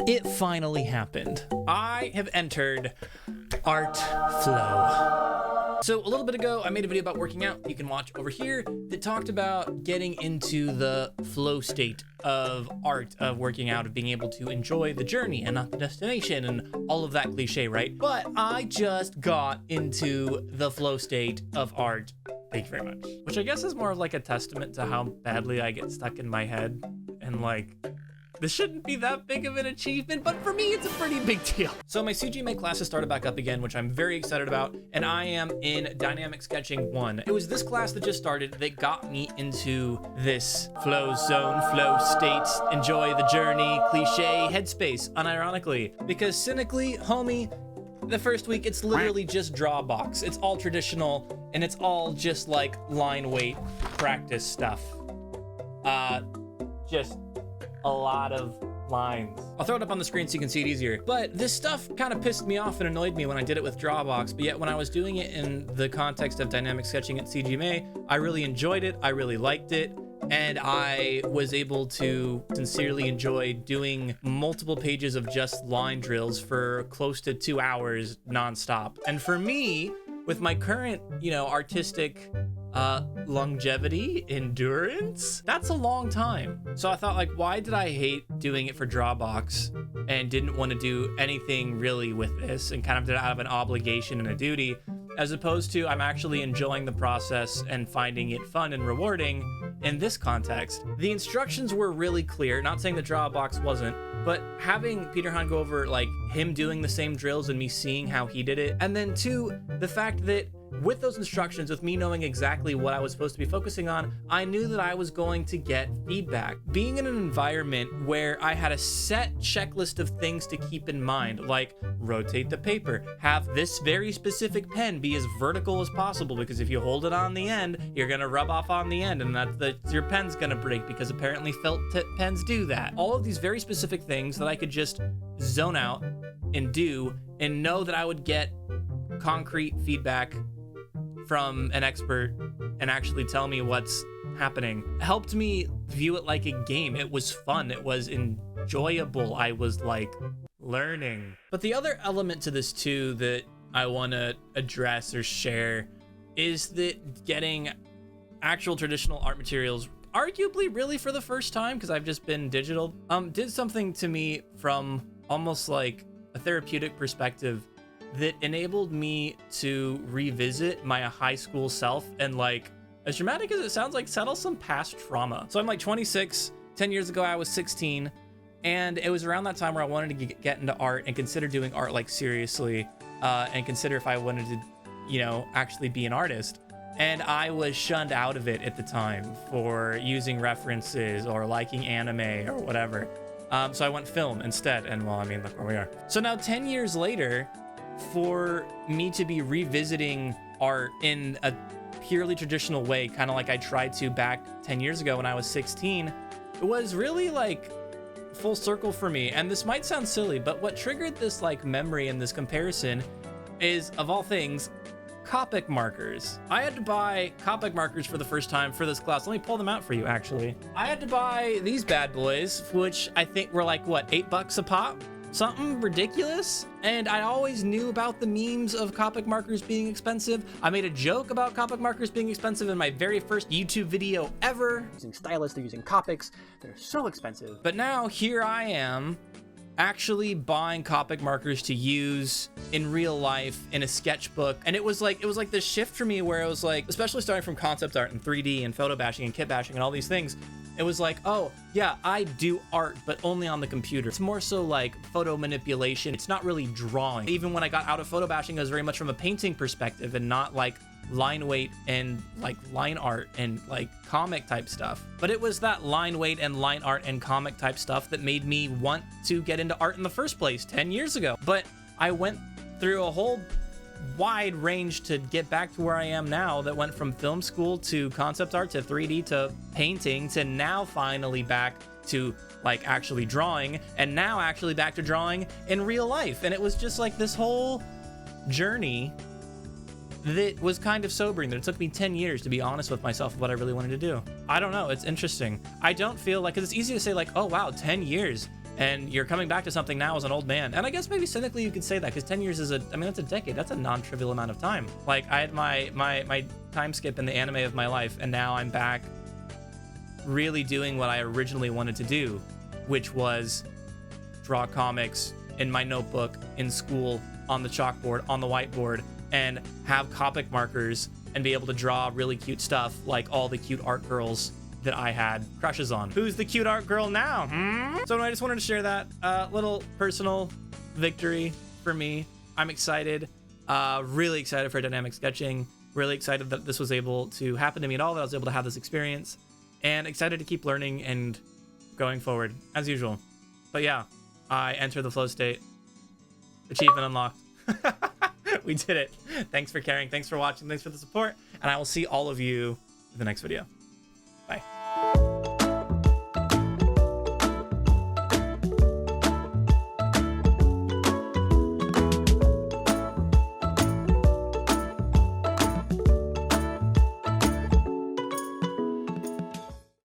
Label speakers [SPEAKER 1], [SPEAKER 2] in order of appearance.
[SPEAKER 1] It finally happened. I have entered Art Flow. So a little bit ago, I made a video about working out. You can watch over here that talked about getting into the flow state of art, of working out, of being able to enjoy the journey and not the destination and all of that cliche, right? But I just got into the flow state of art. Thank you very much. Which I guess is more of like a testament to how badly I get stuck in my head and like, this shouldn't be that big of an achievement, but for me, it's a pretty big deal. So my CGMA classes started back up again, which I'm very excited about, and I am in Dynamic Sketching 1. It was this class that just started that got me into this flow zone, flow state, enjoy the journey, cliche headspace, unironically. Because cynically, homie, the first week, it's literally just draw box. It's all traditional, and it's all just like line weight practice stuff. Just a lot of lines. I'll throw it up on the screen so you can see it easier. But this stuff kind of pissed me off and annoyed me when I did it with Drawbox, but yet when I was doing it in the context of dynamic sketching at CGMA, I really enjoyed it, I really liked it, and I was able to sincerely enjoy doing multiple pages of just line drills for close to 2 hours nonstop. And for me, with my current, artistic longevity, endurance, that's a long time. So I thought, like, why did I hate doing it for Drawbox and didn't want to do anything really with this and kind of did it out of an obligation and a duty, as opposed to I'm actually enjoying the process and finding it fun and rewarding in this context. The instructions were really clear, not saying the Drawbox wasn't, but having Peter Hahn go over like him doing the same drills and me seeing how he did it, and then two, the fact that with those instructions, with me knowing exactly what I was supposed to be focusing on, I knew that I was going to get feedback. Being in an environment where I had a set checklist of things to keep in mind, like rotate the paper, have this very specific pen be as vertical as possible, because if you hold it on the end, you're gonna rub off on the end, and your pen's gonna break, because apparently felt tip pens do that. All of these very specific things that I could just zone out and do, and know that I would get concrete feedback from an expert and actually tell me what's happening, helped me view it like a game. It was fun, it was enjoyable, I was like learning. But the other element to this too that I want to address or share is that getting actual traditional art materials, arguably really for the first time, because I've just been digital, did something to me from almost like a therapeutic perspective that enabled me to revisit my high school self and, like, as dramatic as it sounds, like settle some past trauma. So I'm like 26, 10 years ago I was 16, and it was around that time where I wanted to get into art and consider doing art like seriously, and consider if I wanted to, actually be an artist. And I was shunned out of it at the time for using references or liking anime or whatever. So I went film instead, and well, I mean, look where we are. So now 10 years later, for me to be revisiting art in a purely traditional way, kind of like I tried to back 10 years ago when I was 16, it was really like full circle for me. And this might sound silly, but what triggered this like memory and this comparison is, of all things, Copic markers. I had to buy Copic markers for the first time for this class. Let me pull them out for you, actually. I had to buy these bad boys, which I think were like, what, $8 a pop? Something ridiculous. And I always knew about the memes of Copic markers being expensive. I made a joke about Copic markers being expensive in my very first YouTube video ever. Using stylus, they're using Copics. They're so expensive. But now here I am actually buying Copic markers to use in real life in a sketchbook. And it was like this shift for me where it was like, especially starting from concept art and 3D and photo bashing and kit bashing and all these things, it was like, oh yeah, I do art, but only on the computer. It's more so like photo manipulation. It's not really drawing. Even when I got out of photo bashing, it was very much from a painting perspective and not like line weight and like line art and like comic type stuff. But it was that line weight and line art and comic type stuff that made me want to get into art in the first place 10 years ago. But I went through a whole wide range to get back to where I am now, that went from film school to concept art to 3D to painting to now finally back to like actually drawing, and now actually back to drawing in real life. And it was just like this whole journey that was kind of sobering, that it took me 10 years to be honest with myself of what I really wanted to do. I don't know, it's interesting. I don't feel like, 'cause it's easy to say like, oh wow, 10 years. and you're coming back to something now as an old man. And I guess maybe cynically you could say that, because 10 years is that's a decade. That's a non-trivial amount of time. Like, I had my time skip in the anime of my life, and now I'm back really doing what I originally wanted to do, which was draw comics in my notebook, in school, on the chalkboard, on the whiteboard, and have Copic markers and be able to draw really cute stuff like all the cute art girls that I had crushes on. Who's the cute art girl now? So I just wanted to share that little personal victory for me. I'm excited, really excited for dynamic sketching, really excited that this was able to happen to me at all, that I was able to have this experience, and excited to keep learning and going forward as usual. But yeah, I enter the flow state. Achievement unlocked. We did it. Thanks for caring. Thanks for watching. Thanks for the support. And I will see all of you in the next video.